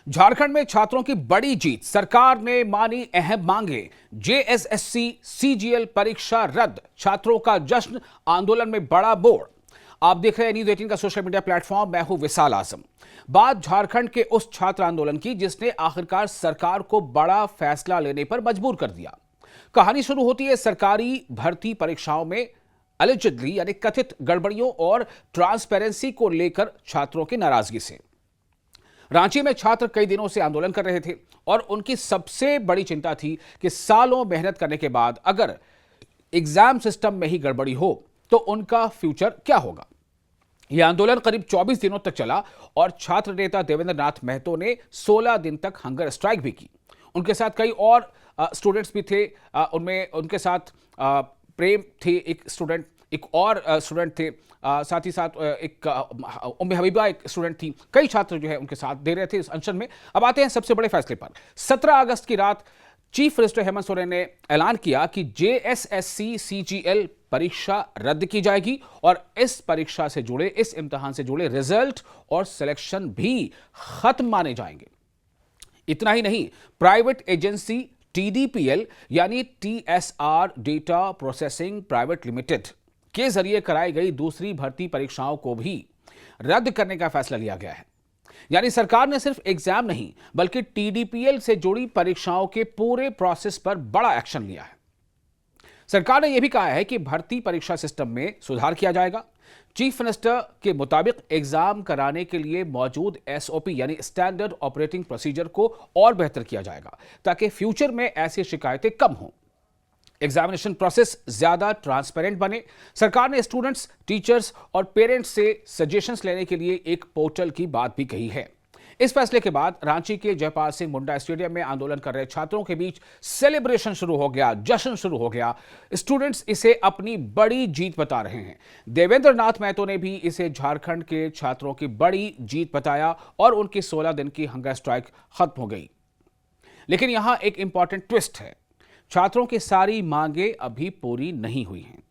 झारखंड में छात्रों की बड़ी जीत, सरकार ने मानी अहम मांगे। जेएसएससी सीजीएल परीक्षा रद्द, छात्रों का जश्न, आंदोलन में बड़ा बोर्ड। आप देख रहे हैं न्यूज 18 का सोशल मीडिया प्लेटफॉर्म। मैं हूं विशाल आजम। बात झारखंड के उस छात्र आंदोलन की जिसने आखिरकार सरकार को बड़ा फैसला लेने पर मजबूर कर दिया। कहानी शुरू होती है सरकारी भर्ती परीक्षाओं में अलिजिडली यानी कथित गड़बड़ियों और ट्रांसपेरेंसी को लेकर छात्रों की नाराजगी से। रांची में छात्र कई दिनों से आंदोलन कर रहे थे और उनकी सबसे बड़ी चिंता थी कि सालों मेहनत करने के बाद अगर एग्जाम सिस्टम में ही गड़बड़ी हो तो उनका फ्यूचर क्या होगा। यह आंदोलन करीब 24 दिनों तक चला और छात्र नेता देवेंद्र नाथ महतो ने 16 दिन तक हंगर स्ट्राइक भी की। उनके साथ कई और स्टूडेंट्स भी थे। उनमें उनके साथ प्रेम थे, एक स्टूडेंट, एक और स्टूडेंट थे, साथ ही साथ एक उम्मे हबीबा एक स्टूडेंट थी। कई छात्र जो है उनके साथ दे रहे थे इस अनशन में। अब आते हैं सबसे बड़े फैसले पर। 17 अगस्त की रात चीफ मिनिस्टर हेमंत सोरेन ने ऐलान किया कि जेएसएससी सीजीएल परीक्षा रद्द की जाएगी और इस परीक्षा से जुड़े, इस इम्तिहान से जुड़े रिजल्ट और सिलेक्शन भी खत्म माने जाएंगे। इतना ही नहीं, प्राइवेट एजेंसी टीडीपीएल यानी TSR data processing private limited के जरिए कराई गई दूसरी भर्ती परीक्षाओं को भी रद्द करने का फैसला लिया गया है। यानी सरकार ने सिर्फ एग्जाम नहीं बल्कि टीडीपीएल से जुड़ी परीक्षाओं के पूरे प्रोसेस पर बड़ा एक्शन लिया है। सरकार ने यह भी कहा है कि भर्ती परीक्षा सिस्टम में सुधार किया जाएगा। चीफ मिनिस्टर के मुताबिक एग्जाम कराने के लिए मौजूद एसओपी यानी स्टैंडर्ड ऑपरेटिंग प्रोसीजर को और बेहतर किया जाएगा ताकि फ्यूचर में ऐसी शिकायतें कम हों, एग्जामिनेशन प्रोसेस ज्यादा ट्रांसपेरेंट बने। सरकार ने स्टूडेंट्स, टीचर्स और पेरेंट्स से सजेशंस लेने के लिए एक पोर्टल की बात भी कही है। इस फैसले के बाद रांची के जयपाल सिंह मुंडा स्टेडियम में आंदोलन कर रहे छात्रों के बीच सेलिब्रेशन शुरू हो गया, जश्न शुरू हो गया। स्टूडेंट्स इसे अपनी बड़ी जीत बता रहे हैं। देवेंद्र नाथ महतो ने भी इसे झारखंड के छात्रों की बड़ी जीत बताया और उनकी 16 दिन की हंगर स्ट्राइक खत्म हो गई। लेकिन यहां एक इंपॉर्टेंट ट्विस्ट है। छात्रों की सारी मांगे अभी पूरी नहीं हुई हैं।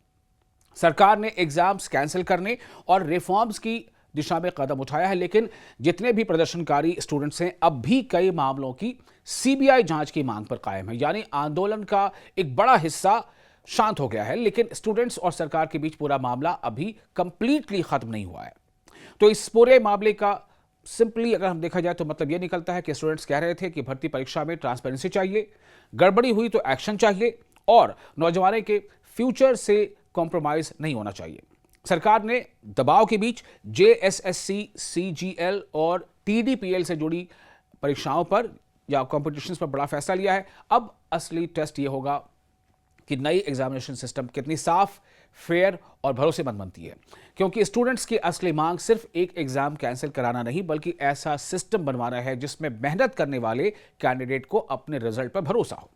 सरकार ने एग्जाम्स कैंसिल करने और रिफॉर्म्स की दिशा में कदम उठाया है, लेकिन जितने भी प्रदर्शनकारी स्टूडेंट्स हैं अब भी कई मामलों की सीबीआई जांच की मांग पर कायम है। यानी आंदोलन का एक बड़ा हिस्सा शांत हो गया है, लेकिन स्टूडेंट्स और सरकार के बीच पूरा मामला अभी कंप्लीटली खत्म नहीं हुआ है। तो इस पूरे मामले का सिंपली अगर हम देखा जाए तो मतलब यह निकलता है कि स्टूडेंट्स कह रहे थे कि भर्ती परीक्षा में ट्रांसपेरेंसी चाहिए, गड़बड़ी हुई तो एक्शन चाहिए और नौजवानों के फ्यूचर से कॉम्प्रोमाइज नहीं होना चाहिए। सरकार ने दबाव के बीच जेएसएससी, सीजीएल और टीडीपीएल से जुड़ी परीक्षाओं पर या कॉम्पिटिशन्स पर बड़ा फैसला लिया है। अब असली टेस्ट ये होगा कि नई एग्जामिनेशन सिस्टम कितनी साफ, फेयर और भरोसेमंद बनती है, क्योंकि स्टूडेंट्स की असली मांग सिर्फ एक एग्जाम कैंसिल कराना नहीं बल्कि ऐसा सिस्टम बनवाना है जिसमें मेहनत करने वाले कैंडिडेट को अपने रिजल्ट पर भरोसा हो।